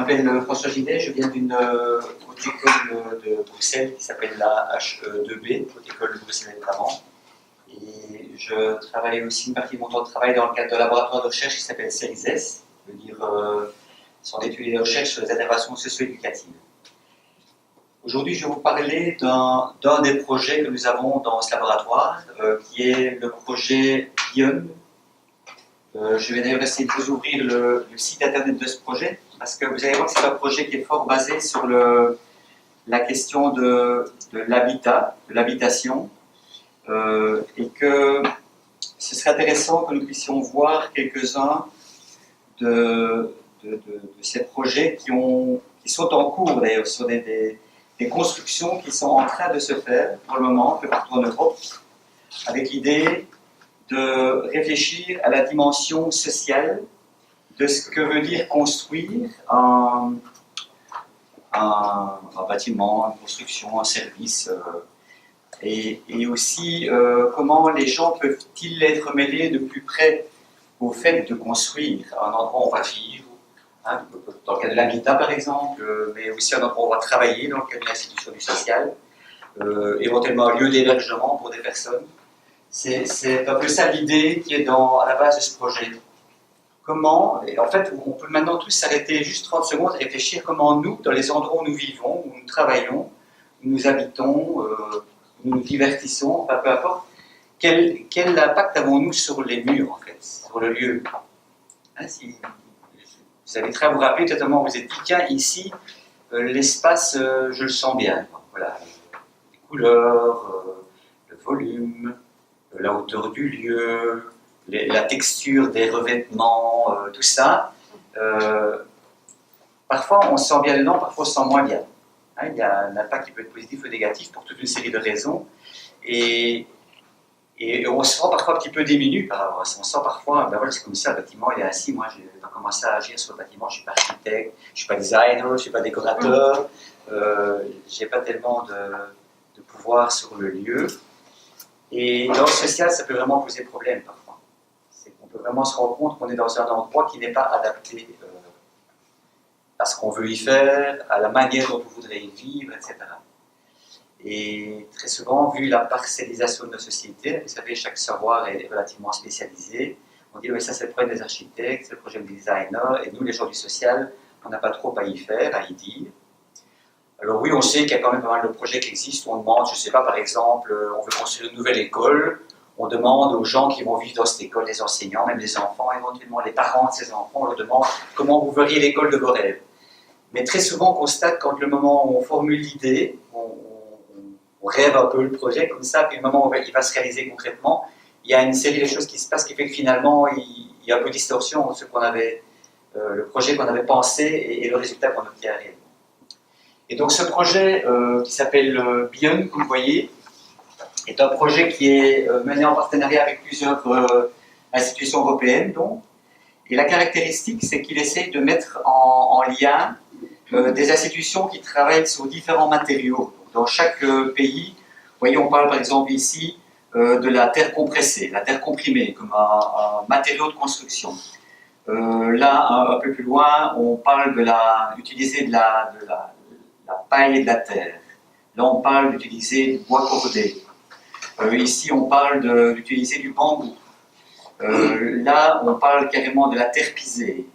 m'appelle François Gidet, je viens d'une haute école de Bruxelles qui s'appelle la HE2B, Haute École de Bruxelles et Brabant. Et je travaille aussi une partie de mon temps de travail dans le cadre d'un laboratoire de recherche qui s'appelle CERISES, ça veut dire Centre d'études et de recherche sur les interventions socio-éducatives. Aujourd'hui, je vais vous parler d'un des projets que nous avons dans ce laboratoire, qui est le projet BION. Je vais d'ailleurs essayer de vous ouvrir le site internet de ce projet, parce que vous allez voir que c'est un projet qui est fort basé sur la question de l'habitat, de l'habitation, et que ce serait intéressant que nous puissions voir quelques-uns de ces projets qui sont en cours d'ailleurs, sur des constructions qui sont en train de se faire pour le moment, un peu partout en Europe, avec l'idée de réfléchir à la dimension sociale de ce que veut dire construire un bâtiment, une construction, un service, et aussi comment les gens peuvent-ils être mêlés de plus près au fait de construire un endroit où on va vivre, hein, dans le cas de l'habitat par exemple, mais aussi un endroit où on va travailler dans le cas de l'institution du social, éventuellement un lieu d'hébergement pour des personnes. C'est un peu ça l'idée qui est à la base de ce projet. Comment, et en fait, on peut maintenant tous s'arrêter juste 30 secondes et réfléchir comment nous, dans les endroits où nous vivons, où nous travaillons, où nous habitons, où nous nous divertissons, enfin, peu importe, quel impact avons-nous sur les murs, en fait, sur le lieu, hein, si vous avez très à vous rappeler, peut-être vous vous êtes dit, tiens, ici, l'espace, je le sens bien. Voilà, les couleurs, le volume, la hauteur du lieu, la texture des revêtements, tout ça. Parfois on se sent bien dedans, parfois on se sent moins bien. Hein, il y a un impact qui peut être positif ou négatif pour toute une série de raisons. Et on se sent parfois un petit peu démuni par rapport à ça. On sent parfois, ben voilà, c'est comme ça, le bâtiment il est ainsi. Moi, je vais pas commencer à agir sur le bâtiment. Je ne suis pas architecte, je ne suis pas designer, je ne suis pas décorateur. Je n'ai pas tellement de pouvoir sur le lieu. Et dans le social, ça peut vraiment poser problème parfois. C'est qu'on peut vraiment se rendre compte qu'on est dans un endroit qui n'est pas adapté à ce qu'on veut y faire, à la manière dont on voudrait y vivre, etc. Et très souvent, vu la parcellisation de nos sociétés, vous savez, chaque savoir est relativement spécialisé. On dit, oui, ça c'est le problème des architectes, c'est le projet des designers, et nous, les gens du social, on n'a pas trop à y faire, à y dire. Alors oui, on sait qu'il y a quand même pas mal de projets qui existent, où on demande, je ne sais pas, par exemple, on veut construire une nouvelle école, on demande aux gens qui vont vivre dans cette école, les enseignants, même les enfants, éventuellement les parents de ces enfants, on leur demande comment vous verriez l'école de vos rêves. Mais très souvent, on constate quand le moment où on formule l'idée, on rêve un peu le projet comme ça, puis le moment où il va se réaliser concrètement, il y a une série de choses qui se passent qui fait que finalement, il y a un peu de distorsion entre ce qu'on avait, le projet qu'on avait pensé et le résultat qu'on obtient réellement. Et donc ce projet qui s'appelle BION, comme vous voyez, est un projet qui est mené en partenariat avec plusieurs institutions européennes. Donc. Et la caractéristique, c'est qu'il essaye de mettre en lien des institutions qui travaillent sur différents matériaux. Donc, dans chaque pays, vous voyez, on parle par exemple ici de la terre compressée, la terre comprimée, comme un matériau de construction. Là, un peu plus loin, on parle d'utiliser de la paille et de la terre. Là, on parle d'utiliser du bois cordé. Ici, on parle d'utiliser du bambou. Là, on parle carrément de la terre pisée.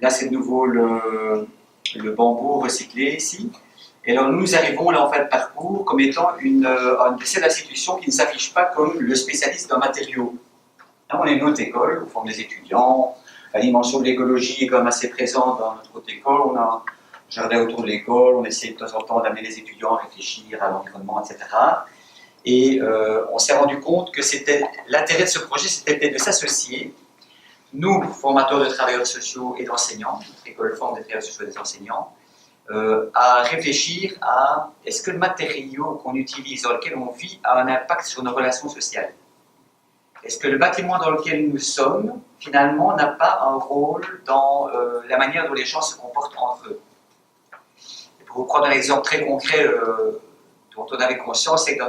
Là, c'est de nouveau le bambou recyclé ici. Et alors, nous arrivons là en fin de parcours comme étant une de ces institutions qui ne s'affiche pas comme le spécialiste d'un matériau. Là, on est une haute école, on forme des étudiants. La dimension de l'écologie est quand même assez présente dans notre haute école. On a un jardin autour de l'école, on essaie de temps en temps d'amener les étudiants à réfléchir à l'environnement, etc. Et on s'est rendu compte que l'intérêt de ce projet, c'était de s'associer, nous, formateurs de travailleurs sociaux et d'enseignants, notre école forme des travailleurs sociaux et des enseignants, à réfléchir à est-ce que le matériau qu'on utilise, dans lequel on vit, a un impact sur nos relations sociales? Est-ce que le bâtiment dans lequel nous sommes, finalement, n'a pas un rôle dans la manière dont les gens se comportent entre eux? Et pour vous prendre un exemple très concret dont on avait conscience, c'est que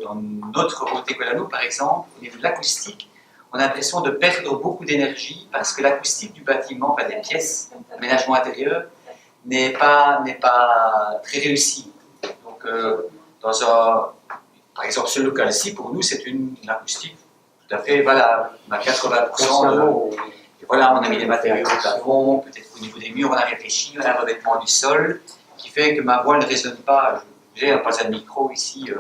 dans notre haute école à nous, par exemple, au niveau de l'acoustique, on a l'impression de perdre beaucoup d'énergie parce que l'acoustique du bâtiment, enfin des pièces, l'aménagement intérieur, n'est pas très réussi. Donc, par exemple, ce local-ci, pour nous, c'est une acoustique tout à fait valable. On a 80% de... Et voilà, on a mis des matériaux au plafond, peut-être qu'au niveau des murs, on a réfléchi, on a un revêtement du sol, qui fait que ma voix ne résonne pas. J'ai pas un micro ici,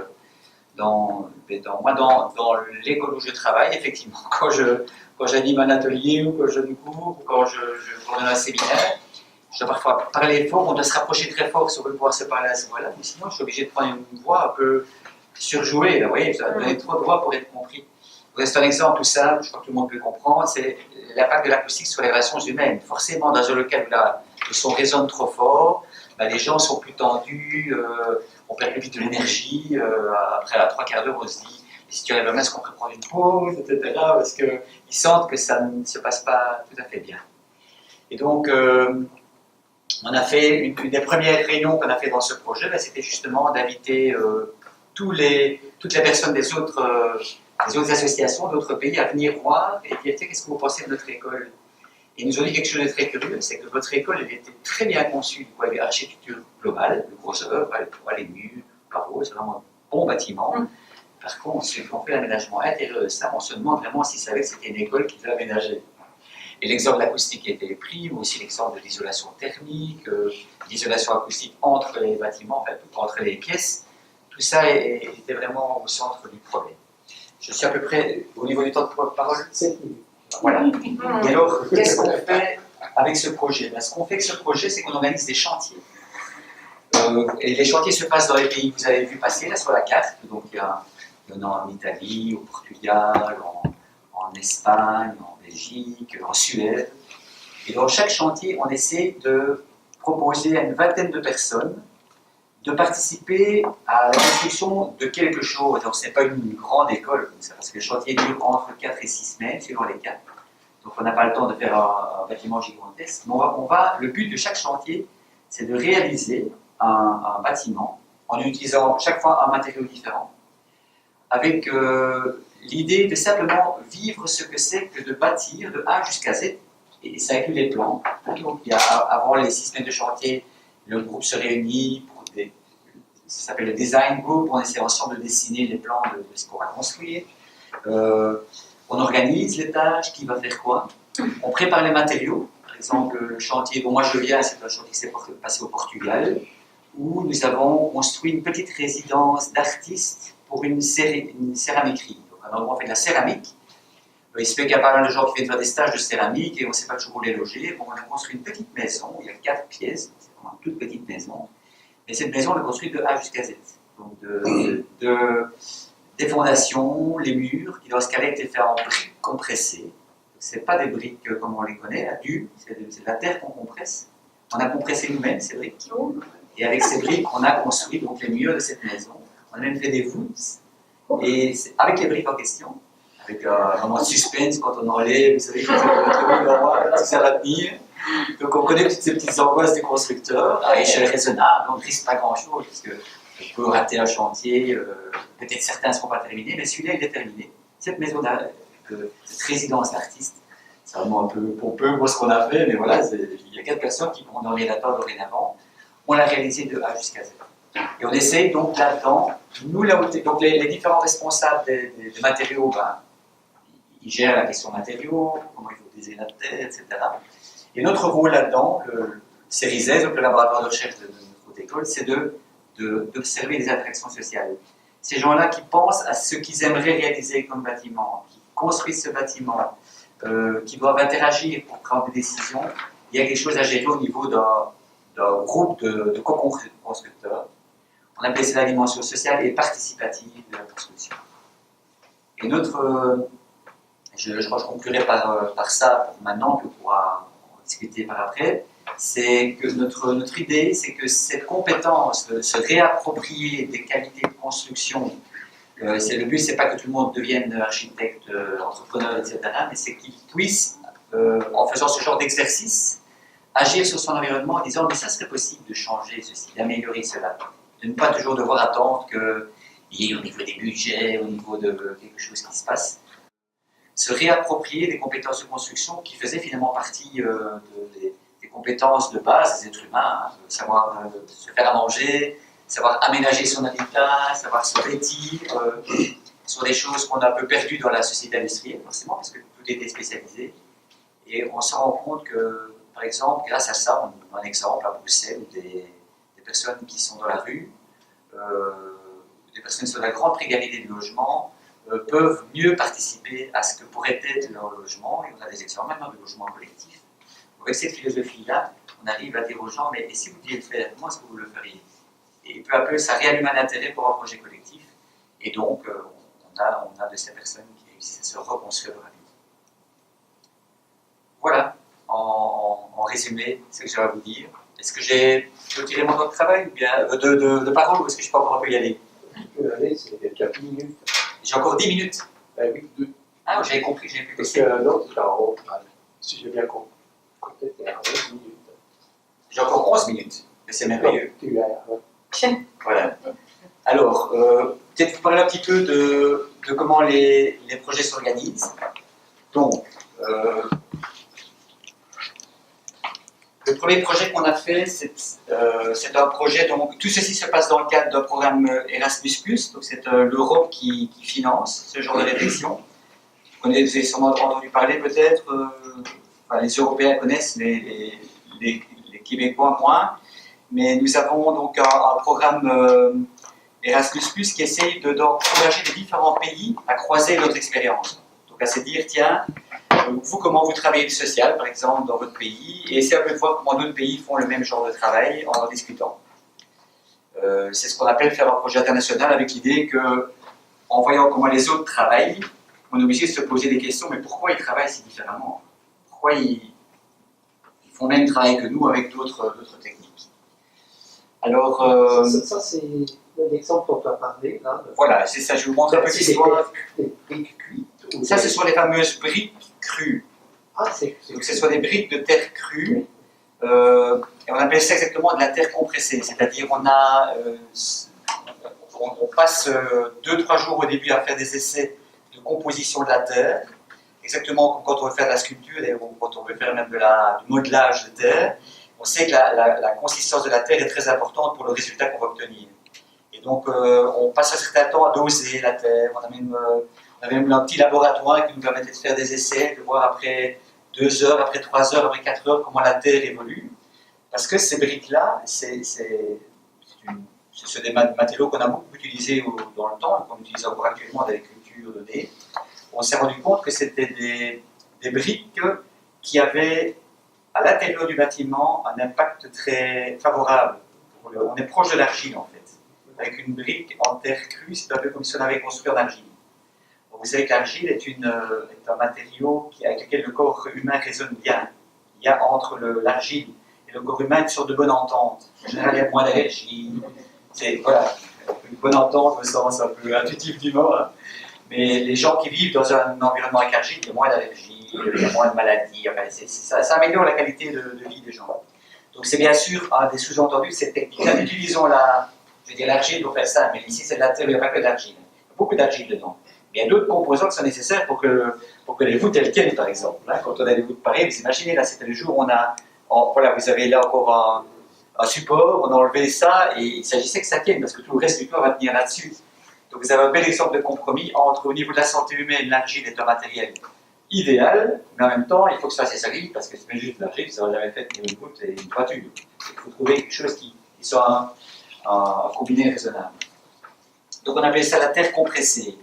dans l'école où je travaille, effectivement, quand j'anime un atelier, ou quand je donne cours, ou quand je donne un séminaire, je dois parfois parler fort, on doit se rapprocher très fort si on veut pouvoir se parler à ce moment-là, mais sinon je suis obligé de prendre une voix un peu surjouée, là, vous voyez, ça donner trop de voix pour être compris. C'est un exemple tout simple, je crois que tout le monde peut comprendre, c'est l'impact de l'acoustique sur les relations humaines. Forcément, dans un local où le son résonne trop fort, ben, les gens sont plus tendus, on perd plus vite de l'énergie, après à 3/4 d'heure on se dit, si tu arrives à est-ce qu'on peut prendre une pause, etc. Parce qu'ils sentent que ça ne se passe pas tout à fait bien. Et donc, on a fait une des premières réunions qu'on a fait dans ce projet, ben, c'était justement d'inviter toutes les personnes des autres associations d'autres pays à venir voir et dire qu'est-ce que vous pensez de notre école. Et ils nous ont dit quelque chose de très curieux, c'est que votre école elle était très bien conçue du point de vue architecture globale, le gros œuvre, les toits, les murs, les barreaux, c'est vraiment un bon bâtiment. Par contre, ceux qui ont fait l'aménagement intérieur de ça, on se demande vraiment s'ils savaient que c'était une école qui devait aménager. Et l'exemple de l'acoustique a été pris, mais aussi l'exemple de l'isolation thermique, l'isolation acoustique entre les bâtiments, enfin, entre les pièces. Tout ça était vraiment au centre du problème. Je suis à peu près au niveau du temps de parole. 7 minutes. Voilà. Et alors, qu'est-ce qu'on fait avec ce projet? Ce qu'on fait avec ce projet, c'est qu'on organise des chantiers. Et les chantiers se passent dans les pays que vous avez vu passer là sur la carte. Donc il y en a en Italie, au Portugal, en Espagne, en Belgique, en Suède. Et dans chaque chantier, on essaie de proposer à une vingtaine de personnes de participer à la construction de quelque chose. Donc ce n'est pas une grande école comme ça, parce que le chantier dure entre 4 et 6 semaines, selon les cas. Donc on n'a pas le temps de faire un bâtiment gigantesque. Mais le but de chaque chantier, c'est de réaliser un bâtiment en utilisant chaque fois un matériau différent, avec l'idée de simplement vivre ce que c'est que de bâtir de A jusqu'à Z, et ça inclut les plans. Donc avant les 6 semaines de chantier, le groupe se réunit pour ça s'appelle le design group, on essaie ensemble de dessiner les plans de ce qu'on va construire. On organise les tâches, qui va faire quoi. On prépare les matériaux. Par exemple, le chantier dont moi je viens, c'est un chantier qui s'est passé au Portugal, où nous avons construit une petite résidence d'artistes pour une céramiquerie. Donc, un endroit où on fait de la céramique. Il se fait qu'il y a pas mal de gens qui viennent faire des stages de céramique et on ne sait pas toujours où les loger. Bon, on a construit une petite maison, il y a 4 pièces, c'est vraiment une toute petite maison. Et cette maison, on l'a construite de A jusqu'à Z. Donc, des fondations, les murs, qui dans ce cas-là étaient faits en briques compressées. Ce n'est pas des briques comme on les connaît, à du, c'est de la terre qu'on compresse. On a compressé nous-mêmes ces briques. Et avec ces briques, on a construit donc, les murs de cette maison. On a même fait des voûtes. Et avec les briques en question, avec un moment de suspense quand on enlève, vous savez, quand tout ça va tenir. Donc on connaît toutes ces petites angoisses des constructeurs à échelle raisonnable, on ne risque pas grand-chose, parce qu'on peut rater un chantier, peut-être certains ne seront pas terminés, mais celui-là il est terminé. Cette maison, cette résidence d'artiste, c'est vraiment un peu pompeux pour ce qu'on a fait, mais voilà, il y a 4 personnes qui pourront dormir là-dedans dorénavant. On l'a réalisé de A jusqu'à Z. Et on essaye donc là-dedans, donc les différents responsables des matériaux, ben, ils gèrent la question matériaux, comment il faut utiliser la terre, etc. Et notre rôle là-dedans, le CERISES, donc le laboratoire de recherche de notre école, c'est d'observer les interactions sociales. Ces gens-là qui pensent à ce qu'ils aimeraient réaliser comme bâtiment, qui construisent ce bâtiment, qui doivent interagir pour prendre des décisions, il y a quelque chose à gérer au niveau d'un groupe de co-constructeurs. On appelle ça la dimension sociale et participative de la construction. Et je crois que je conclurai par ça pour maintenant, que pourra discuter par après, c'est que notre idée, c'est que cette compétence de se réapproprier des qualités de construction, le but, c'est pas que tout le monde devienne architecte, entrepreneur, etc., mais c'est qu'il puisse, en faisant ce genre d'exercice, agir sur son environnement en disant mais ça serait possible de changer ceci, d'améliorer cela, de ne pas toujours devoir attendre qu'il y ait au niveau des budgets, au niveau de quelque chose qui se passe. se réapproprier des compétences de construction qui faisaient finalement partie des compétences de base des êtres humains, hein, savoir se faire à manger, savoir aménager son habitat, savoir se vêtir, sur des choses qu'on a un peu perdues dans la société industrielle, forcément, parce que tout était spécialisé. Et on se rend compte que, par exemple, grâce à ça, on a un exemple à Bruxelles, des personnes qui sont dans la rue, des personnes sur la grande précarité du logement, peuvent mieux participer à ce que pourrait être leur logement, et on a des exemples maintenant de logement collectif. Avec cette philosophie-là, on arrive à dire aux gens, mais et si vous deviez le faire, comment est-ce que vous le feriez? Et peu à peu, ça réallume un intérêt pour un projet collectif, et donc on a de ces personnes qui réussissent à se reconstruire dans la vie. Voilà, en résumé, ce que j'ai à vous dire. Est-ce que j'ai retiré mon temps de travail, ou bien de parole, ou est-ce que je peux encore un peu y aller? Tu peux aller, c'est déjà 10 minutes. J'ai encore 10 minutes. Oui, 2. Ah, j'avais compris, j'ai plus Parce que que non, c'est en haut. Si j'ai bien compris, tu es à 11 minutes. J'ai encore 11 minutes, mais c'est merveilleux. Tu es à... Voilà. Alors, peut-être vous parler un petit peu de comment les projets s'organisent. Donc, le premier projet qu'on a fait, c'est un projet, donc tout ceci se passe dans le cadre d'un programme Erasmus+, donc c'est l'Europe qui finance ce genre de réflexion. Vous avez sûrement entendu parler peut-être, enfin, les Européens connaissent, mais les Québécois moins. Mais nous avons donc un programme Erasmus+, qui essaye d'encourager les différents pays à croiser notre expérience. Donc à se dire, tiens, vous, comment vous travaillez le social, par exemple, dans votre pays, et essayer un peu de voir comment d'autres pays font le même genre de travail en discutant. C'est ce qu'on appelle faire un projet international, avec l'idée que, en voyant comment les autres travaillent, on est obligé de se poser des questions, mais pourquoi ils travaillent si différemment? Pourquoi ils font le même travail que nous avec d'autres techniques? Alors, ça c'est l'exemple dont tu as parlé, là. Voilà, c'est ça, je vous montre un peu l'histoire. Des briques cuites. Ça, ce sont les fameuses briques crues. Ah, donc ce sont des briques de terre crue, et on appelle ça exactement de la terre compressée, c'est-à-dire on passe 2-3 jours au début à faire des essais de composition de la terre, exactement comme quand on veut faire de la sculpture, ou quand on veut faire même du modelage de terre. On sait que la consistance de la terre est très importante pour le résultat qu'on va obtenir. Et donc on passe un certain temps à doser la terre, on a même un petit laboratoire qui nous permettait de faire des essais, de voir après 2 heures, après 3 heures, après 4 heures comment la terre évolue. Parce que ces briques-là, ce sont des matériaux qu'on a beaucoup utilisés dans le temps, et qu'on utilise encore actuellement dans l'agriculture de nez. On s'est rendu compte que c'était des briques qui avaient à l'intérieur du bâtiment un impact très favorable. On est proche de l'argile en fait. Avec une brique en terre crue, c'est un peu comme si on avait construit en argile. Vous savez que l'argile est un matériau avec lequel le corps humain résonne bien. Il y a entre l'argile et le corps humain une sorte de bonne entente. En général, il y a moins d'allergie. Voilà, une bonne entente, au sens un peu intuitif du mot. Hein. Mais les gens qui vivent dans un environnement avec argile, il y a moins d'allergie, il y a moins de maladies. Enfin, ça améliore la qualité de vie des gens. Donc c'est bien sûr un des sous-entendus de cette technique-là. Utilisons l'argile pour faire ça, mais ici c'est de la terre, il n'y a pas que de l'argile. Il y a beaucoup d'argile dedans. Mais il y a d'autres composants qui sont nécessaires pour que les voûtes elles tiennent, par exemple. Là, quand on a des voûtes pareilles, vous imaginez, là c'était le jour où voilà, vous avez là encore un support, on a enlevé ça, et il s'agissait que ça tienne, parce que tout le reste du corps va tenir là-dessus. Donc vous avez un bel exemple de compromis entre, au niveau de la santé humaine, l'argile est un matériel idéal, mais en même temps, il faut que ça soit assez solide, parce que c'est juste de l'argile, ça n'aurait jamais fait une voûte et une toiture. Il faut trouver quelque chose qui soit un combiné raisonnable. Donc on appelle ça la terre compressée.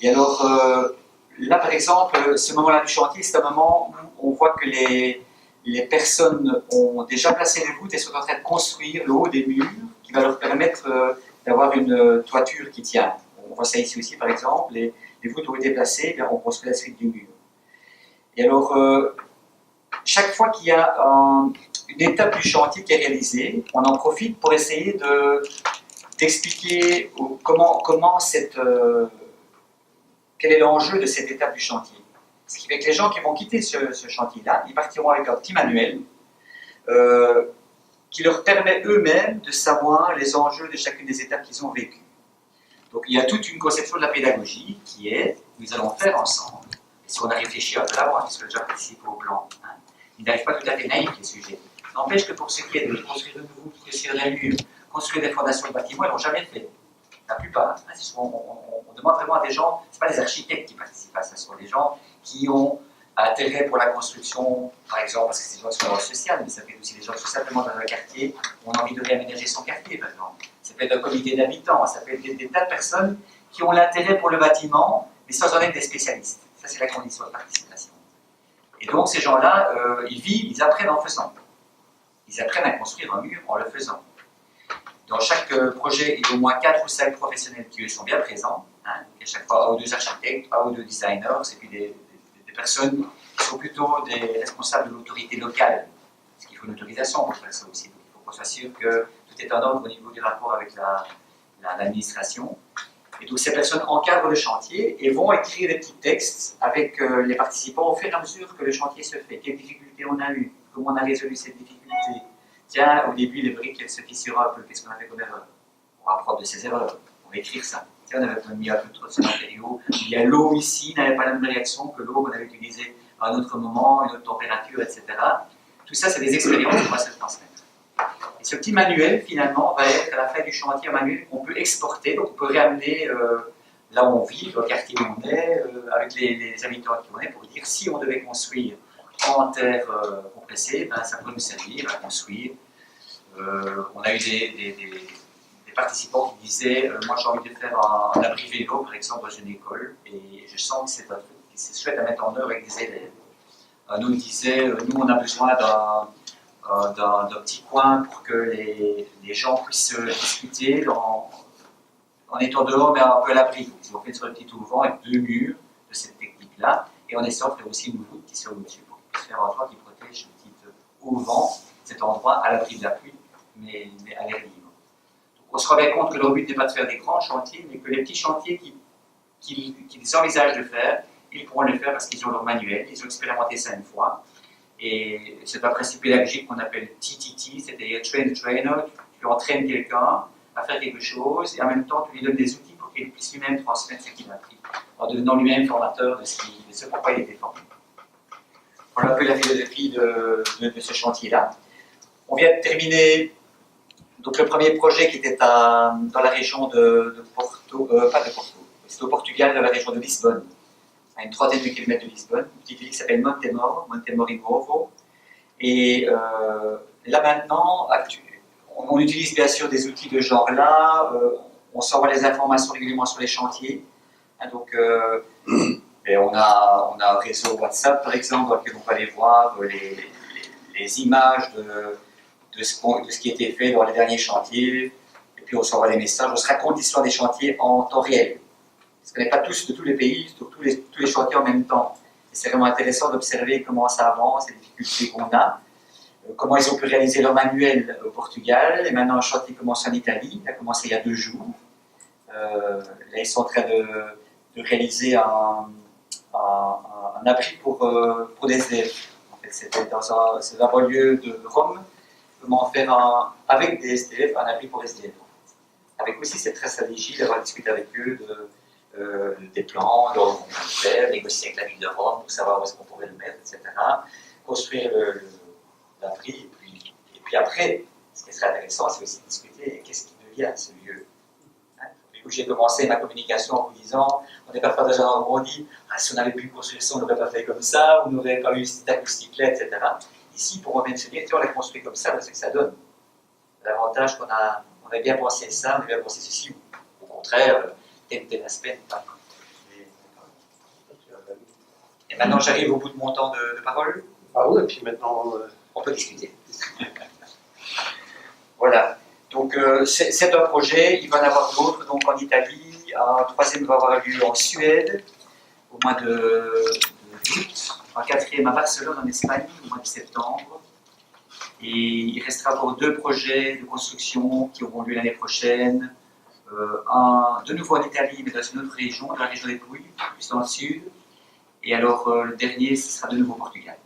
Et alors, là par exemple, ce moment-là du chantier, c'est un moment où on voit que les personnes ont déjà placé les voûtes et sont en train de construire le haut des murs qui va leur permettre d'avoir une toiture qui tient. On voit ça ici aussi par exemple, les voûtes ont été placées, bien, on construit la suite du mur. Et alors, chaque fois qu'il y a une étape du chantier qui est réalisée, on en profite pour essayer d'expliquer quel est l'enjeu de cette étape du chantier. Ce qui fait que les gens qui vont quitter ce chantier-là, ils partiront avec un petit manuel qui leur permet eux-mêmes de savoir les enjeux de chacune des étapes qu'ils ont vécues. Donc il y a toute une conception de la pédagogie qui est, nous allons faire ensemble Et si on a réfléchi un peu avant, puisque déjà participé au plan, hein, il n'arrive pas tout à fait naïf les sujets. N'empêche que pour ce qui est de construire de nouveau, construire des murs, construire des fondations de bâtiments, ils l'ont jamais fait. La plupart. On demande vraiment à des gens, ce pas des architectes qui participent à ça, ce sont des gens qui ont intérêt pour la construction, par exemple, parce que c'est des gens qui sont dans le social, mais ça peut être aussi des gens qui sont simplement dans un quartier, où on a envie de réaménager son quartier, par exemple. Ça peut être un comité d'habitants, ça peut être des tas de personnes qui ont l'intérêt pour le bâtiment, mais sans en être des spécialistes. Ça, c'est la condition de participation. Et donc, ces gens-là, ils vivent, ils apprennent en faisant. Ils apprennent à construire un mur en le faisant. Dans chaque projet, il y a au moins 4 ou 5 professionnels qui eux, sont bien présents. Hein. À chaque fois, 1 ou 2 architectes, 1 ou 2 designers, et puis des personnes qui sont plutôt des responsables de l'autorité locale. Parce qu'il faut une autorisation pour faire ça aussi. Donc il faut qu'on soit sûr que tout est en ordre au niveau du rapport avec l'administration. Et donc ces personnes encadrent le chantier et vont écrire des petits textes avec les participants au fur et à mesure que le chantier se fait. Quelles difficultés on a eues, comment on a résolu ces difficultés. Tiens, au début, les briques elles se fissurent un peu, qu'est-ce qu'on a fait comme erreur? On va apprendre de ces erreurs, on va écrire ça. Tiens, on avait mis un peu trop de ce matériau. Il y a l'eau ici, n'avait pas la même réaction que l'eau qu'on avait utilisée à un autre moment, une autre température, etc. Tout ça, c'est des expériences qu'on va se transmettre. Et ce petit manuel, finalement, va être à la fin du chantier un manuel qu'on peut exporter, donc on peut réamener là où on vit, dans le quartier où on est, avec les habitants qui on est, pour dire si on devait construire en terre compressée, ben, ça peut nous servir à construire. On a eu des participants qui disaient moi j'ai envie de faire un abri vélo par exemple dans une école et je sens que c'est un truc qui c'est chouette à mettre en œuvre avec des élèves. Un autre disait nous on a besoin d'un petit coin pour que les gens puissent discuter en étant dehors mais un peu à l'abri. Donc ils ont fait sur le petit auvent avec 2 murs de cette technique-là et en essayant de faire aussi une voûte qui soit au-dessus pour qu'ils puissent faire un toit qui protège le petit auvent, cet endroit à l'abri de la pluie mais à l'air libre. On se rend bien compte que leur but n'est pas de faire des grands chantiers, mais que les petits chantiers qu'ils envisagent de faire, ils pourront le faire parce qu'ils ont leur manuel, ils ont expérimenté ça une fois. Et c'est un principe pédagogique qu'on appelle TTT, c'est-à-dire train the trainer, tu entraînes quelqu'un à faire quelque chose et en même temps tu lui donnes des outils pour qu'il puisse lui-même transmettre ce qu'il a appris, en devenant lui-même formateur de ce pourquoi il était formé. Voilà un peu la philosophie de ce chantier-là. On vient de terminer donc le premier projet qui était dans la région de Porto, pas de Porto, c'est au Portugal, dans la région de Lisbonne, à une trentaine de kilomètres de Lisbonne, une petite ville qui s'appelle Montemor in Novo. Et là maintenant, on utilise bien sûr des outils de genre là, on s'envoie les informations régulièrement sur les chantiers. Hein, donc, et on a un réseau WhatsApp par exemple, dans lequel on peut aller voir les images de ce qui a été fait dans les derniers chantiers, et puis on s'envoie des messages, on se raconte l'histoire des chantiers en temps réel. Parce qu'on n'est pas tous de tous les pays, tous les chantiers en même temps. Et c'est vraiment intéressant d'observer comment ça avance, les difficultés qu'on a, comment ils ont pu réaliser leur manuel au Portugal, et maintenant un chantier commence en Italie, il a commencé il y a 2 jours. Là ils sont en train de réaliser un abri pour des SDF. En fait, c'est un banlieue de Rome, comment faire avec des SDF un abri pour SDF. Avec aussi cette stratégie d'avoir discuté avec eux des plans, de comment faire, négocier avec la ville de Rome pour savoir où est-ce qu'on pourrait le mettre, etc. Construire l'abri. Et puis après, ce qui serait intéressant, c'est aussi de discuter qu'est-ce qui devient ce lieu. Hein, j'ai commencé ma communication en vous disant on n'est pas dans un endroit où on dit si on avait pu construire ça, on n'aurait pas fait comme ça, on n'aurait pas eu cette acoustique-là, etc. Ici, pour remettre ce dire, on l'a construit comme ça, c'est ce que ça donne. L'avantage qu'on a bien pensé ça, on a bien pensé ceci, au contraire, tel aspect. Et maintenant, j'arrive au bout de mon temps de parole. Ah oui, et puis maintenant... On peut discuter. Voilà. Donc, c'est un projet, il va y en avoir d'autres, donc en Italie, un troisième va avoir lieu en Suède, au mois d'août, un quatrième à Barcelone, en Espagne, au mois de septembre. Et il restera encore 2 projets de construction qui auront lieu l'année prochaine. De nouveau en Italie, mais dans une autre région, dans la région des Pouilles, plus dans le sud. Et alors, le dernier, ce sera de nouveau au Portugal.